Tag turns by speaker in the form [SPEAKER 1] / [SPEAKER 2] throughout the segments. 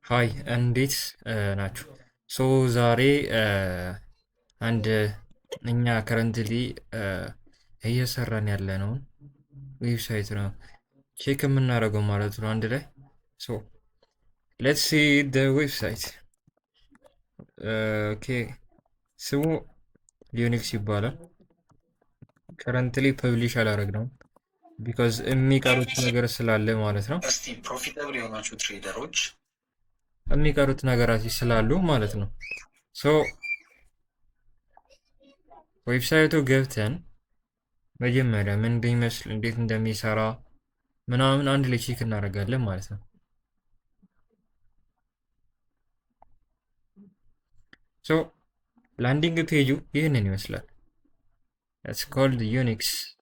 [SPEAKER 1] ሃይ እንዴት ናችሁ? ዛሬ አንድ እኛ ከረንትሊ እየሰራን ያለነውን ዌብሳይት ነው ቼክ የምናደርገው ማለት ነው አንድ ላይ። ሌትስ ሲ ደ ዌብሳይት። ኦኬ ስሙ ሊዩኒክስ ይባላል። ከረንትሊ ፐብሊሽ አላደረግነውም ቢካዝ የሚቀሩት ነገር ስላለ ማለት ነው።
[SPEAKER 2] እስቲ ፕሮፊታብል የሆናችሁ ትሬደሮች
[SPEAKER 1] የሚቀሩት ነገራት ስላሉ ማለት ነው። ዌብሳይቱ ገብተን መጀመሪያ ምን እንደሚመስል እንዴት እንደሚሰራ ምናምን አንድ ላይ ቼክ እናደርጋለን ማለት ነው። ላንዲንግ ፔጁ ይህንን ይመስላል። It's called Unix.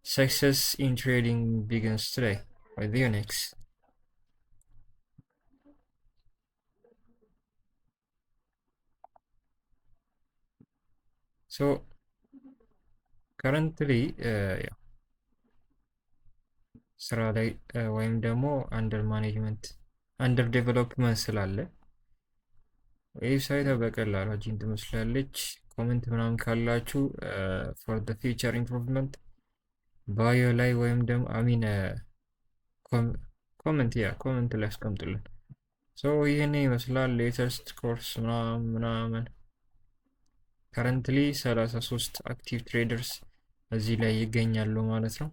[SPEAKER 1] Success in trading begins today with Unix. Currently ስራ ላይ ወይም ደግሞ አንደር ማኔጅመንት አንደር ዴቨሎፕመንት ስላለ ዌብሳይቷ በቀላሉ አጂን ትመስላለች። ኮሜንት ምናምን ካላችሁ ፎር ዘ ፊቸር ኢምፕሩቭመንት ባዮ ላይ ወይም ደግሞ አሚን ኮሜንት ላይ አስቀምጡልን። ይህን ይመስላል ሌተስት ኮርስ ምናምን። ከረንትሊ 33 አክቲቭ ትሬደርስ እዚህ ላይ ይገኛሉ ማለት ነው።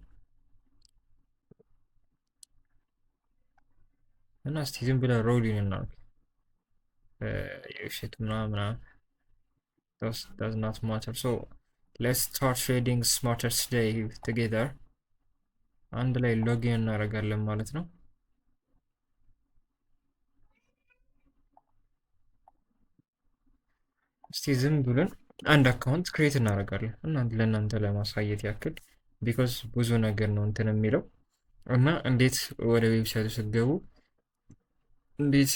[SPEAKER 1] እና እስቲ ዝም ብለን ሮሊን እናድርግ። የውሸት ምናምን does not matter. Let's start trading smarter today together. አንድ ላይ ሎጊን እናደርጋለን ማለት ነው። እስቲ ዝም ብለን አንድ አካውንት ክሬት እናደርጋለን ለእናንተ ለማሳየት ያክል ቢኮዝ ብዙ ነገር ነው እንትን የሚለው እና እንዴት ወደ ዌብሳይቱ ስትገቡ እንዴት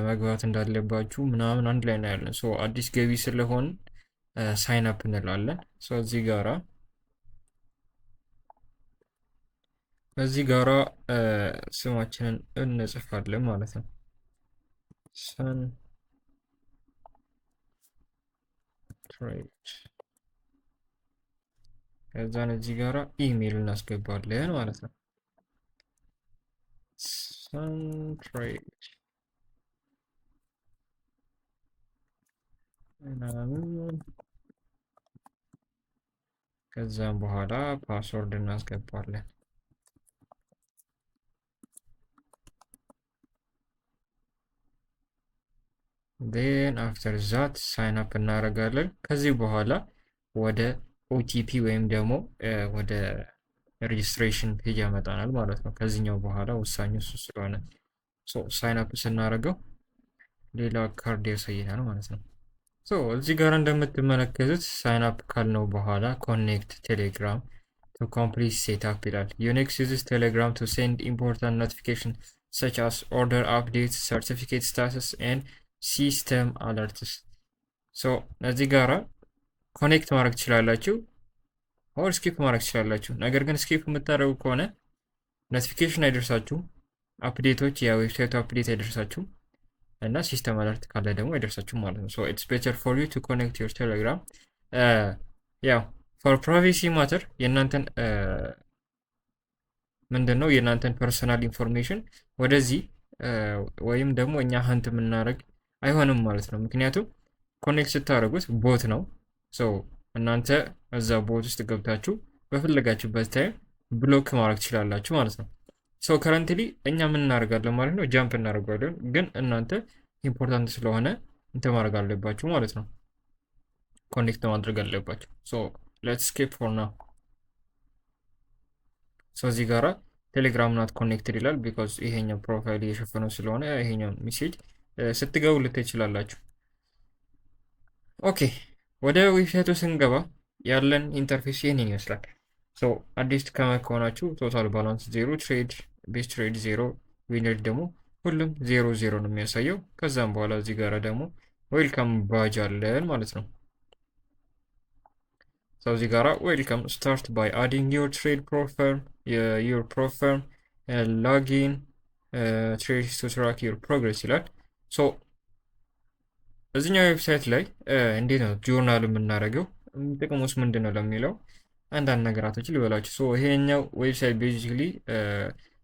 [SPEAKER 1] መግባት እንዳለባችሁ ምናምን አንድ ላይ እናያለን። አዲስ ገቢ ስለሆን ሳይን አፕ እንላለን። እዚህ ጋራ ስማችንን እንጽፋለን ማለት ነው። ሰን ትሬድ ከዛን እዚህ ጋራ ኢሜይል እናስገባለን ማለት ነው። ሰን ትሬድ ከዛም በኋላ ፓስወርድ እናስገባለን። ዴን አፍተር ዛት ሳይን አፕ እናደርጋለን። ከዚህ በኋላ ወደ ኦቲፒ ወይም ደግሞ ወደ ሬጅስትሬሽን ፔጅ ያመጣናል ማለት ነው። ከዚህኛው በኋላ ወሳኙ እሱ ስለሆነ ሳይን አፕ ስናደርገው ሌላ ካርድ ያሳየናል ማለት ነው። እዚህ ጋር እንደምትመለከቱት ሳይን አፕ ካልነው በኋላ ኮኔክት ቴሌግራም ቱ ኮምፕሊት ሴትአፕ ይላል። ዩኒክስ ዩዝስ ቴሌግራም ቱ ሴንድ ኢምፖርታንት ኖቲፊኬሽን ሰች አስ ኦርደር አፕዴት፣ ሰርቲፊኬት ስታተስ ኤንድ ሲስተም አለርትስ። እዚህ ጋራ ኮኔክት ማድረግ ትችላላችሁ ኦር ስኪፕ ማድረግ ትችላላችሁ። ነገር ግን ስኪፕ የምታደርጉ ከሆነ ኖቲፊኬሽን አይደርሳችሁም፣ አፕዴቶች የዌብሳይቱ አፕዴት አይደርሳችሁም እና ሲስተም አለርት ካለ ደግሞ አይደርሳችሁም ማለት ነው። ኢትስ ቤተር ፎር ዩ ቱ ኮኔክት ዩር ቴሌግራም ያው ፎር ፕራይቬሲ ማተር የእናንተን ምንድን ነው የእናንተን ፐርሰናል ኢንፎርሜሽን ወደዚህ ወይም ደግሞ እኛ ሀንት የምናደርግ አይሆንም ማለት ነው። ምክንያቱም ኮኔክት ስታደርጉት ቦት ነው። እናንተ እዛ ቦት ውስጥ ገብታችሁ በፈለጋችሁበት ታይም ብሎክ ማድረግ ትችላላችሁ ማለት ነው። ከረንትሊ እኛ ምን እናደርጋለን ማለት ነው፣ ጃምፕ እናደርጋለን። ግን እናንተ ኢምፖርታንት ስለሆነ እንትን ማድረግ አለባችሁ ማለት ነው፣ ኮኔክት ማድረግ አለባችሁ። ሌትስ ስኪፕ ፎር ናው። እዚህ ጋራ ቴሌግራም ናት ኮኔክትድ ይላል ቢኮዝ ይሄኛው ፕሮፋይል እየሸፈነው ስለሆነ ይሄኛው ሜሴጅ ስትገቡ ልታይ ይችላላችሁ። ኦኬ ወደ ዌብሳይቱ ስንገባ ያለን ኢንተርፌስ ይህንን ይመስላል። አዲስ ከሆናችሁ ቶታል ባላንስ 0፣ ትሬድ ቤስ ትሬድ 0፣ ዊነር ደግሞ ሁሉም 0 ነው የሚያሳየው። ከዛም በኋላ እዚህ ጋር ደግሞ ዌልካም ባጅ አለን ማለት ነው። እዚህ ጋራ ዌልካም ስታርት ባይ አዲንግ ዩር ትሬድ ፕሮፈርም ዩር ፕሮፈርም ሎጊን ትሬድ ቱ ትራክ ዩር ፕሮግረስ ይላል። ሶ እዚኛው ዌብሳይት ላይ እንዴት ነው ጆርናል የምናደርገው፣ ጥቅሙስ ምንድን ነው ለሚለው አንዳንድ ነገራቶች ሊበላችሁ። ሶ ይሄኛው ዌብሳይት ቤዚክሊ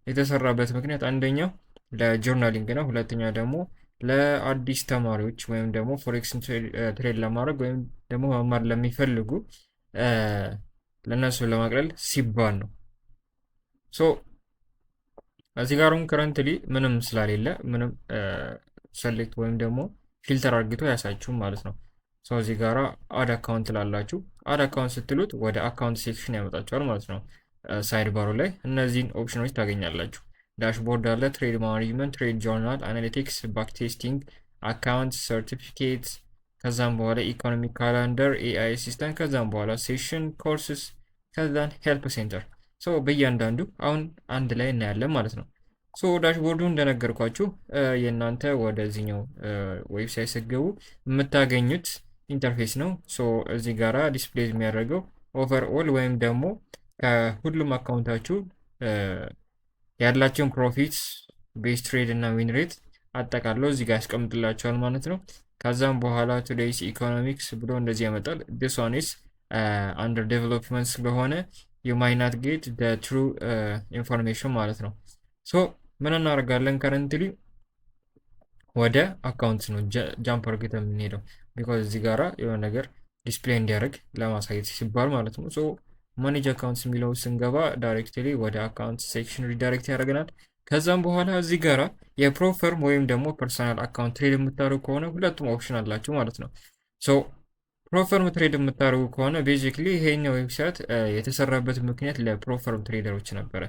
[SPEAKER 1] የተሰራበት ምክንያት አንደኛው ለጆርናሊንግ ነው፣ ሁለተኛ ደግሞ ለአዲስ ተማሪዎች ወይም ደግሞ ፎሬክስን ትሬድ ለማድረግ ወይም ደግሞ መማር ለሚፈልጉ ለእነሱ ለማቅለል ሲባል ነው። ሶ እዚህ ጋርም ከረንትሊ ምንም ስላሌለ ምንም ሰሌክት ወይም ደግሞ ፊልተር አርግቶ ያሳችሁም ማለት ነው። ሰው እዚህ ጋራ አድ አካውንት ላላችሁ አድ አካውንት ስትሉት ወደ አካውንት ሴክሽን ያመጣችኋል ማለት ነው። ሳይድ ባሩ ላይ እነዚህን ኦፕሽኖች ታገኛላችሁ። ዳሽቦርድ አለ፣ ትሬድ ማኔጅመንት፣ ትሬድ ጆርናል፣ አናሊቲክስ፣ ባክ ቴስቲንግ፣ አካውንት ሰርቲፊኬት፣ ከዛም በኋላ ኢኮኖሚክ ካላንደር፣ ኤአይ አሲስታንት፣ ከዛም በኋላ ሴሽን ኮርስስ፣ ከዛን ሄልፕ ሴንተር። ሶ በእያንዳንዱ አሁን አንድ ላይ እናያለን ማለት ነው። ሶ ዳሽቦርዱ እንደነገርኳችሁ የእናንተ ወደዚህኛው ዌብሳይት ስትገቡ የምታገኙት ኢንተርፌስ ነው። ሶ እዚህ ጋራ ዲስፕሌይ የሚያደርገው ኦቨርኦል ወይም ደግሞ ከሁሉም አካውንታችሁ ያላቸውን ፕሮፊት፣ ቤስ ትሬድ እና ዊን ሬት አጠቃለው እዚህ ጋር ያስቀምጥላቸዋል ማለት ነው። ከዛም በኋላ ቱዴይስ ኢኮኖሚክስ ብሎ እንደዚህ ያመጣል። ዲስ ዋን ኢዝ አንደር ዴቨሎፕመንት ስለሆነ ዩ ማይት ናት ጌት ደ ትሩ ኢንፎርሜሽን ማለት ነው። ሶ ምን እናደርጋለን? ከረንትሊ ወደ አካውንት ነው ጃምፕ አርግተን የምንሄደው ቢኮዝ እዚህ ጋራ የሆነ ነገር ዲስፕሌይ እንዲያደርግ ለማሳየት ሲባል ማለት ነው። ሶ ማኔጅ አካውንትስ የሚለው ስንገባ ዳይሬክትሊ ወደ አካውንት ሴክሽን ሪዳይሬክት ያደርገናል። ከዛም በኋላ እዚህ ጋራ የፕሮ ፈርም ወይም ደግሞ ፐርሰናል አካውንት ትሬድ የምታደርጉ ከሆነ ሁለቱም ኦፕሽን አላችሁ ማለት ነው። ሶ ፕሮፈርም ትሬድ የምታደርጉ ከሆነ ቤዚክሊ ይሄኛው ዌብሳይት የተሰራበት ምክንያት ለፕሮፈርም ትሬደሮች ነበረ።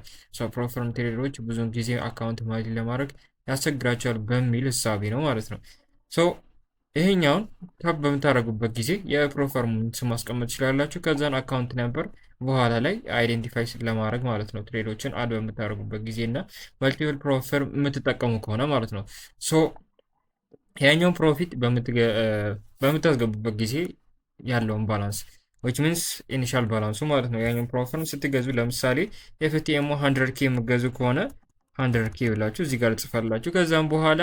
[SPEAKER 1] ፕሮፈርም ትሬደሮች ብዙውን ጊዜ አካውንት ማኔጅ ለማድረግ ያስቸግራቸዋል በሚል እሳቤ ነው ማለት ነው። ሶ ይሄኛውን ታፕ በምታደርጉበት ጊዜ የፕሮፈርሙን ስም ማስቀመጥ ትችላላችሁ። ከዛን አካውንት ነበር በኋላ ላይ አይዴንቲፋይ ለማድረግ ማለት ነው ትሬዶችን አድ በምታደርጉበት ጊዜ እና መልቲፕል ፕሮፈርም የምትጠቀሙ ከሆነ ማለት ነው። ሶ ያኛውን ፕሮፊት በምታስገቡበት ጊዜ ያለውን ባላንስ which means ኢኒሻል ባላንሱ ማለት ነው። ያኛውን ፕሮፈርም ስትገዙ ለምሳሌ ኤፍቲኤም 100K የምገዙ ከሆነ 100K ብላችሁ እዚህ ጋር ጽፋላችሁ። ከዛም በኋላ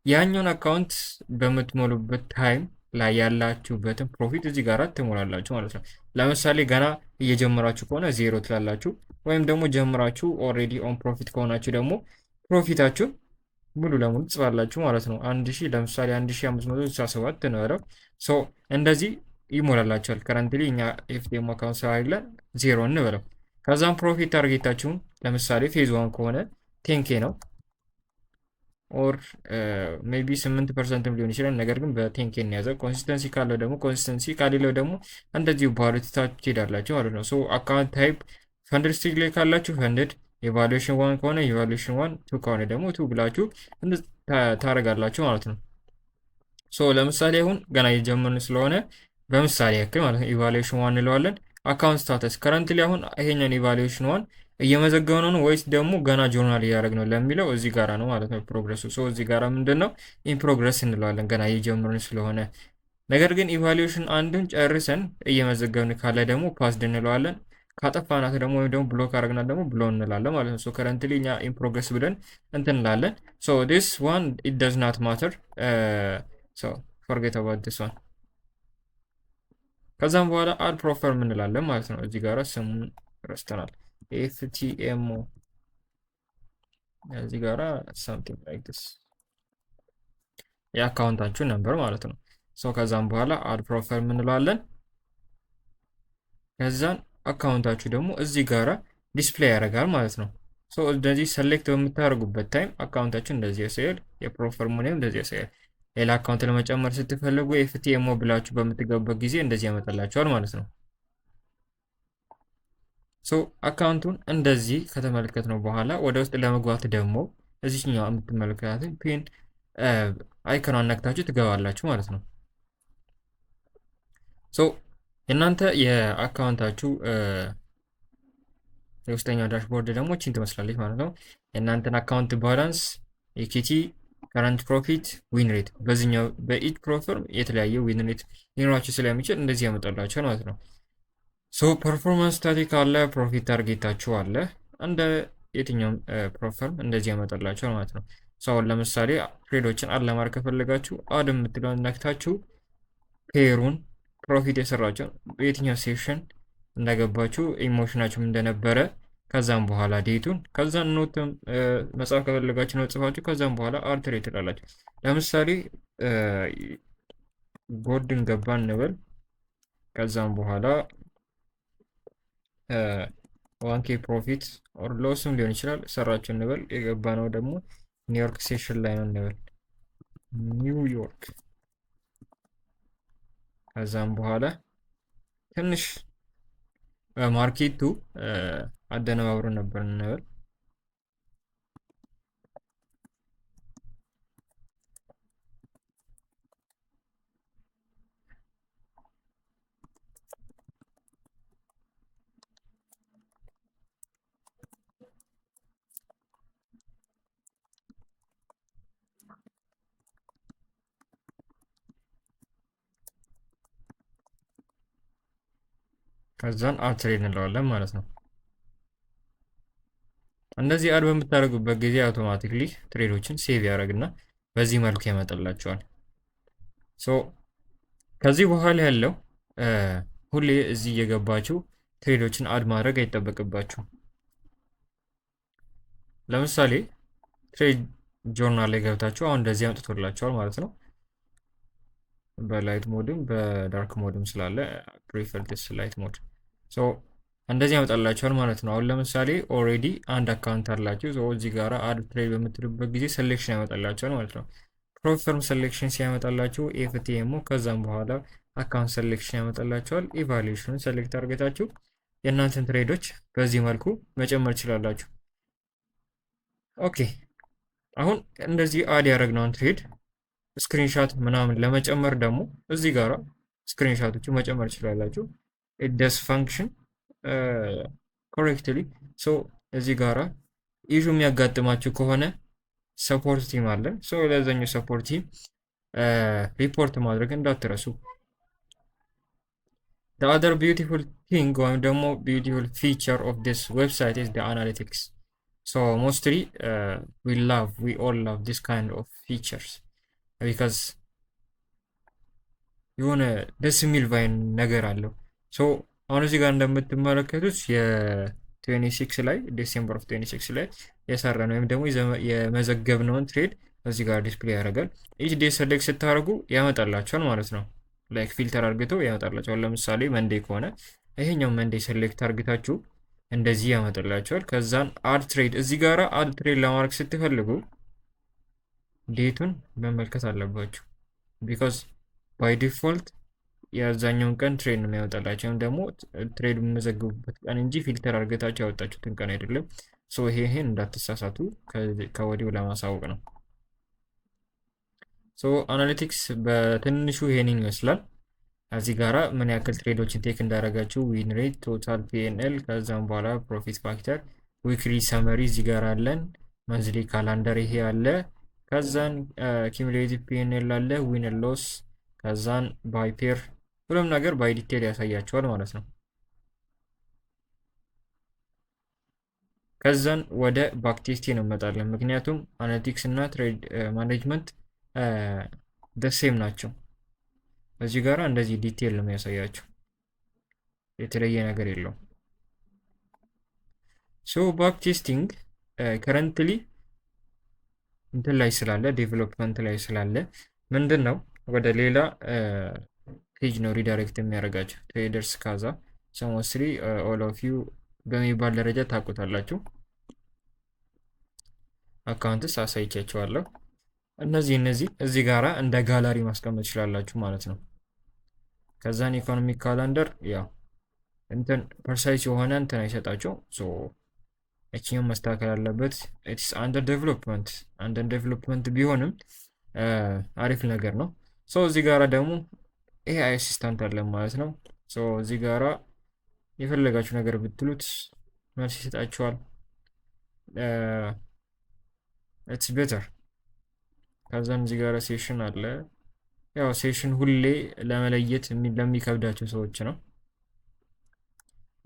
[SPEAKER 1] ያኛውን አካውንት በምትሞሉበት ታይም ላይ ያላችሁበትን ፕሮፊት እዚህ ጋር ትሞላላችሁ ማለት ነው። ለምሳሌ ገና እየጀመራችሁ ከሆነ ዜሮ ትላላችሁ፣ ወይም ደግሞ ጀምራችሁ ኦልሬዲ ኦን ፕሮፊት ከሆናችሁ ደግሞ ፕሮፊታችሁን ሙሉ ለሙሉ ትጽፋላችሁ ማለት ነው። 1000 ለምሳሌ 1567 ነው ያለው። ሶ እንደዚህ ይሞላላችኋል። ከረንትሊ እኛ ኤፍቲኤም አካውንት ስላለ ዜሮ እንበለው። ከዛም ፕሮፊት ታርጌታችሁን ለምሳሌ ፌዝ 1 ከሆነ 10K ነው ኦር ሜቢ 8% ሊሆን ይችላል። ነገር ግን በ10K እንያዘው። ኮንሲስተንሲ ካለው ደግሞ ኮንሲስተንሲ ካሌለው ደግሞ እንደዚሁ ባሉታችሁ ትሄዳላችሁ ማለት ነው። ሶ አካውንት ታይፕ ፈንድድ ስትሪክ ላይ ካላችሁ ፈንድድ፣ ኢቫሉዌሽን 1 ከሆነ ኢቫሉዌሽን 1፣ 2 ከሆነ ደግሞ 2 ብላችሁ ታረጋላችሁ ማለት ነው። ሶ ለምሳሌ አሁን ገና እየጀመርን ስለሆነ በምሳሌ ያክል ማለት ነው ኢቫሉዌሽን 1 እንለዋለን። አካውንት ስታተስ ከረንትሊ አሁን ይሄኛውን ኢቫሉዌሽን 1 እየመዘገበ ነው ወይስ ደግሞ ገና ጆርናል እያደረግ ነው ለሚለው እዚህ ጋራ ነው ማለት ነው ፕሮግረሱ። ሶ እዚህ ጋራ ምንድን ነው ኢን ፕሮግረስ እንለዋለን ገና እየጀመርን ስለሆነ። ነገር ግን ኢቫሉዌሽን አንድን ጨርሰን እየመዘገብን ካለ ደግሞ ፓስድ እንለዋለን። ካጠፋናት ደግሞ ወይም ደግሞ ብሎክ አድርገናት ደግሞ ብሎ እንላለን ማለት ነው። ሶ ከረንትሊ እኛ ኢን ፕሮግረስ ብለን እንትን እንላለን። ሶ ዲስ ዋን ኢት ዶዝ ናት ማተር ሶ ፎርጌት አባውት ዲስ ዋን። ከዛም በኋላ አድ ፕሮፈርም እንላለን ማለት ነው። እዚህ ጋራ ስሙን ረስተናል። ኤፍቲኤምኦ እዚህ ጋራ something like this የአካውንታችሁ ነበር ማለት ነው። ሶ ከዛም በኋላ አድ ፕሮፋይል እንለዋለን። ከዛን አካውንታችሁ ደግሞ እዚህ ጋራ ዲስፕሌይ ያደርጋል ማለት ነው። ሶ እንደዚህ ሰሌክት በምታደርጉበት ታይም አካውንታችሁ እንደዚህ ያሳያል፣ የፕሮፋይል ኔም እንደዚህ ያሳያል። ሌላ አካውንት ለመጨመር ስትፈልጉ ኤፍቲኤምኦ ብላችሁ በምትገቡበት ጊዜ እንደዚህ ያመጣላችኋል ማለት ነው። ሶ አካውንቱን እንደዚህ ከተመለከት ነው በኋላ ወደ ውስጥ ለመግባት ደግሞ እዚህኛው የምትመለከታትን ፒን አይኮኗን ነክታችሁ ትገባላችሁ ማለት ነው። ሶ የእናንተ የአካውንታችሁ የውስጠኛው ዳሽቦርድ ደግሞ ቺን ትመስላለች ማለት ነው። የእናንተን አካውንት ባላንስ፣ ኢኩዊቲ፣ ከረንት ፕሮፊት፣ ዊን ሬት በዚህኛው በኢች ፕሮፈርም የተለያየ ዊን ሬት ሊኖራችሁ ስለሚችል እንደዚህ ያመጣላችኋል ማለት ነው። ሶ ፐርፎርማንስ ስታቲክ አለ፣ ፕሮፊት ታርጌታችሁ አለ። እንደ የትኛውም ፕሮፈርም እንደዚህ ያመጣላችኋል ማለት ነው። ሰው ለምሳሌ ትሬዶችን አድ ለማድረግ ከፈለጋችሁ አድ የምትለውን ነክታችሁ ፔሩን ፕሮፊት የሰራቸውን በየትኛው ሴሽን እንደገባችሁ ኢሞሽናችሁም እንደነበረ ከዛም በኋላ ዴቱን ከዛን ኖት መጽሐፍ ከፈለጋችሁ ነው ጽፋችሁ ከዛም በኋላ አድ ትሬድ ትላላችሁ። ለምሳሌ ጎልድን ገባ እንበል። ከዛም በኋላ 1K ፕሮፊት ኦር ሎስም ሊሆን ይችላል ሰራችሁ እንበል። የገባ ነው ደግሞ ኒውዮርክ ሴሽን ላይ ነው እንበል፣ ኒውዮርክ። ከዛም በኋላ ትንሽ ማርኬቱ አደነባብሮ ነበር እንበል። ከዛን አድ ትሬድ እንለዋለን ማለት ነው። እንደዚህ አድ በምታደርጉበት ጊዜ አውቶማቲክሊ ትሬዶችን ሴቭ ያደርግና በዚህ መልኩ ያመጣላቸዋል። ሶ ከዚህ በኋላ ያለው ሁሌ እዚህ እየገባችሁ ትሬዶችን አድ ማድረግ አይጠበቅባችሁ። ለምሳሌ ትሬድ ጆርናል ላይ ገብታችሁ አሁን እንደዚህ አምጥቶላቸዋል ማለት ነው። በላይት ሞድም በዳርክ ሞድም ስላለ ፕሪፈር ዲስ ላይት ሞድ። ሶ እንደዚህ ያመጣላቸዋል ማለት ነው። አሁን ለምሳሌ ኦልሬዲ አንድ አካውንት አላችሁ። እዚህ ጋራ አድ ትሬድ በምትሉበት ጊዜ ሴሌክሽን ያመጣላቸዋል ማለት ነው። ፕሮፈርም ሴሌክሽን ሲያመጣላችሁ ኤፍቲኤሙ፣ ከዛም በኋላ አካውንት ሴሌክሽን ያመጣላቸዋል። ኢቫሉዌሽኑን ሴሌክት አድርገታችሁ የእናንተን ትሬዶች በዚህ መልኩ መጨመር ትችላላችሁ። ኦኬ አሁን እንደዚህ አድ ያደረግነውን ትሬድ ስክሪንሻት ምናምን ለመጨመር ደግሞ እዚህ ጋራ ስክሪንሻቶቹ መጨመር ትችላላችሁ። it does function correctly። ሶ እዚህ ጋራ ኢሹ የሚያጋጥማችሁ ከሆነ ሰፖርት ቲም አለ። ሶ ለዛኛው ሰፖርት ቲም ሪፖርት ማድረግ እንዳትረሱ። the other beautiful thing ወይም ደግሞ beautiful feature of this website is the analytics. so mostly we all love this kind of features because የሆነ ደስ የሚል ቫይን ነገር አለው። ሶ አሁን እዚህ ጋር እንደምትመለከቱት የ26 ላይ ዲሴምበር ኦፍ 26 ላይ የሰራነው ወይም ደግሞ የመዘገብነውን ትሬድ እዚህ ጋር ዲስፕሌይ ያደርጋል። ኢች ዴይ ሰሌክት ስታደርጉ ያመጣላቸዋል ማለት ነው። ላይክ ፊልተር አድርገው ያመጣላቸዋል። ለምሳሌ መንዴ ከሆነ ይሄኛው መንዴ ሰሌክት አድርገታችሁ እንደዚህ ያመጣላቸዋል። ከዛን አድ ትሬድ እዚህ ጋራ አድ ትሬድ ለማድረግ ስትፈልጉ ዴቱን መመልከት አለባችሁ። ቢካዝ ባይ ዲፎልት የአብዛኛውን ቀን ትሬድ ነው የሚያወጣላቸው፣ ወይም ደግሞ ትሬድ የሚመዘግቡበት ቀን እንጂ ፊልተር አድርገታቸው ያወጣችሁትን ቀን አይደለም። ሶ ይሄን እንዳትሳሳቱ ከወዲሁ ለማሳወቅ ነው። ሶ አናሊቲክስ በትንሹ ይሄንን ይመስላል። እዚህ ጋራ ምን ያክል ትሬዶችን ቴክ እንዳደረጋችሁ ዊን ሬት፣ ቶታል ፒኤንኤል፣ ከዛም በኋላ ፕሮፊት ፋክተር፣ ዊክሊ ሰመሪ እዚህ ጋር አለን፣ መንዝሊ ካላንደር ይሄ አለ፣ ከዛን ኪሙሌቲቭ ፒኤንኤል አለ፣ ዊን ሎስ፣ ከዛን ባይ ፔር፣ ሁሉም ነገር ባይ ዲቴል ያሳያቸዋል ማለት ነው። ከዛን ወደ ባክቴስቲ እንመጣለን። ምክንያቱም አናሊቲክስ እና ትሬድ ማኔጅመንት ደሴም ናቸው። እዚህ ጋራ እንደዚህ ዲቴል ነው የሚያሳያቸው፣ የተለየ ነገር የለውም። ሶ ባክ ቴስቲንግ ከረንትሊ እንትን ላይ ስላለ ዴቨሎፕመንት ላይ ስላለ ምንድን ነው ወደ ሌላ ፔጅ ነው ሪዳይሬክት የሚያደርጋቸው። ትሬደርስ ካዛ ሰሞስሪ ኦል ኦፍ ዩ በሚባል ደረጃ ታውቁታላችሁ። አካውንትስ አሳይቻችኋለሁ። እነዚህ እዚህ ጋራ እንደ ጋላሪ ማስቀመጥ ትችላላችሁ ማለት ነው። ከዛን ኢኮኖሚክ ካላንደር ያው እንትን ፐርሳይዝ የሆነ እንትን አይሰጣቸው። ሶ እቺም መስተካከል አለበት። ኢትስ አንደር ዴቨሎፕመንት ቢሆንም አሪፍ ነገር ነው። ሶ እዚህ ጋራ ደግሞ ኤአይ አሲስታንት አለ ማለት ነው። ሶ እዚህ ጋራ የፈለጋችሁ ነገር ብትሉት መልስ ይሰጣችኋል። ኢትስ ቤተር። ከዛን እዚህ ጋራ ሴሽን አለ። ያው ሴሽን ሁሌ ለመለየት ለሚከብዳቸው ሰዎች ነው።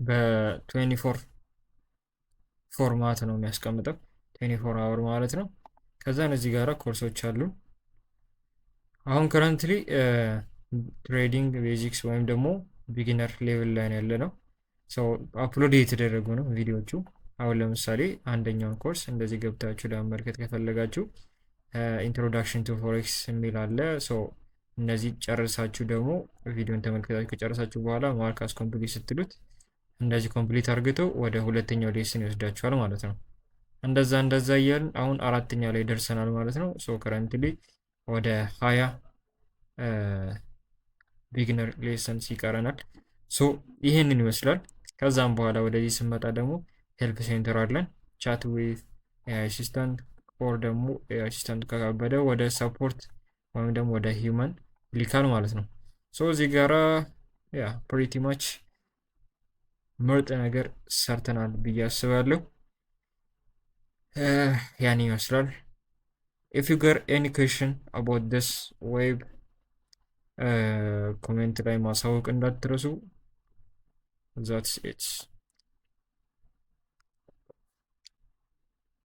[SPEAKER 1] በ24 ፎርማት ነው የሚያስቀምጠው፣ 24 አወር ማለት ነው። ከዛን እዚህ ጋራ ኮርሶች አሉ። አሁን ከረንትሊ ትሬዲንግ ቤዚክስ ወይም ደግሞ ቢጊነር ሌቭል ላይ ያለ ነው። አፕሎድ የተደረጉ ነው ቪዲዮቹ። አሁን ለምሳሌ አንደኛውን ኮርስ እንደዚህ ገብታችሁ ለመመልከት ከፈለጋችሁ ኢንትሮዳክሽን ቱ ፎሬክስ የሚል አለ። እነዚህ ጨርሳችሁ ደግሞ ቪዲዮን ተመልከታችሁ ከጨረሳችሁ በኋላ ማርካስ ኮምፕሊት ስትሉት እንደዚህ ኮምፕሊት አርግተው ወደ ሁለተኛው ሌስን ይወስዳችኋል ማለት ነው። እንደዛ እያልን አሁን አራተኛ ላይ ደርሰናል ማለት ነው። ከረንትሊ ወደ 20 ቢግነር ሌሰንስ ይቀረናል። ይሄንን ይመስላል። ከዛም በኋላ ወደዚህ ስንመጣ ደግሞ ሄልፕ ሴንተር አለን። ቻት ዊዝ ኤአይ አሲስታንት ኦር ደግሞ ኤአይ አሲስታንት ከከበደ ወደ ሰፖርት ወይም ደግሞ ወደ ሂውመን ይልካል ማለት ነው። እዚህ ጋራ ፕሪቲ ማች ምርጥ ነገር ሰርተናል ብዬ አስባለሁ። ያን ይመስላል። ኢፍ ዩ ጋር ኤኒ ኩዌሽን አባውት ዲስ ዌብ ኮሜንት ላይ ማሳወቅ እንዳትረሱ። That's it.